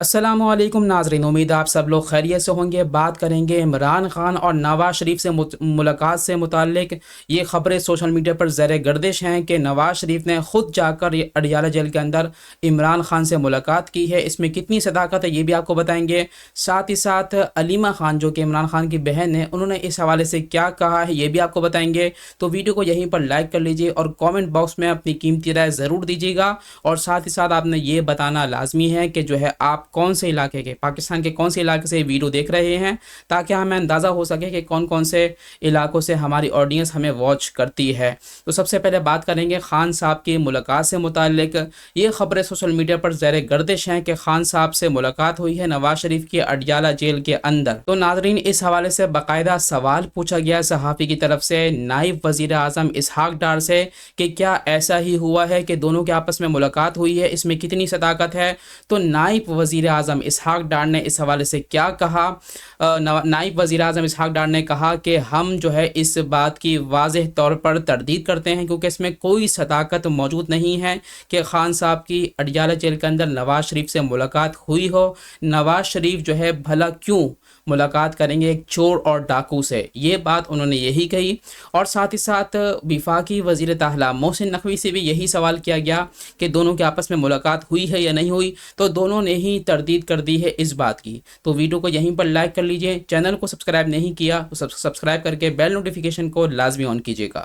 अस्सलामुअलैकुम नाज़रीन, उम्मीद है आप सब लोग खैरियत से होंगे। बात करेंगे इमरान खान और नवाज़ शरीफ से मुलाकात से मुताल्लिक। ये खबरें सोशल मीडिया पर ज़र गर्दिश हैं कि नवाज़ शरीफ ने ख़ुद जाकर ये अडियाला जेल के अंदर इमरान खान से मुलाकात की है। इसमें कितनी सदाकत है ये भी आपको बताएंगे। साथ ही साथ अलीमा खान जो कि इमरान खान की बहन है, उन्होंने इस हवाले से क्या कहा है ये भी आपको बताएंगे। तो वीडियो को यहीं पर लाइक कर लीजिए और कॉमेंट बॉक्स में अपनी कीमती राय ज़रूर दीजिएगा। और साथ ही साथ आपने ये बताना लाजमी है कि जो है आप कौन से इलाके के, पाकिस्तान के कौन से इलाके से वीडियो देख रहे हैं, ताकि हमें अंदाज़ा हो सके कि कौन कौन से इलाकों से हमारी ऑडियंस हमें वॉच करती है। तो सबसे पहले बात करेंगे खान साहब की मुलाकात से मुताल्लिक। ये खबरें सोशल मीडिया पर ज़र गर्दिश हैं कि खान साहब से मुलाकात हुई है नवाज शरीफ की अडियाला जेल के अंदर। तो नाजरीन, इस हवाले से बाकायदा सवाल पूछा गया सहाफ़ी की तरफ से नायब वज़ीर आज़म इसहाक डार से कि क्या ऐसा ही हुआ है कि दोनों के आपस में मुलाकात हुई है, इसमें कितनी सदाकत है। तो नायब वज़ीर आज़म इसहाक डार ने इस हवाले से क्या कहा। नायब वज़ीर आज़म इसहाक डार ने कहा कि हम जो है इस बात की वाज़ेह तौर पर तरदीद करते हैं, क्योंकि इसमें कोई सदाकत मौजूद नहीं है कि खान साहब की अडियाला जेल के अंदर नवाज शरीफ से मुलाकात हुई हो। नवाज शरीफ जो है भला क्यों मुलाकात करेंगे एक चोर और डाकू से, ये बात उन्होंने यही कही। और साथ ही साथ विफाकी वज़ीर दाखिला मोहसिन नकवी से भी यही सवाल किया गया कि दोनों के आपस में मुलाकात हुई है या नहीं हुई। तो दोनों ने ही तरदीद कर दी है इस बात की। तो वीडियो को यहीं पर लाइक कर लीजिए। चैनल को सब्सक्राइब नहीं किया तो सब्सक्राइब करके बेल नोटिफिकेशन को लाजमी ऑन कीजिएगा।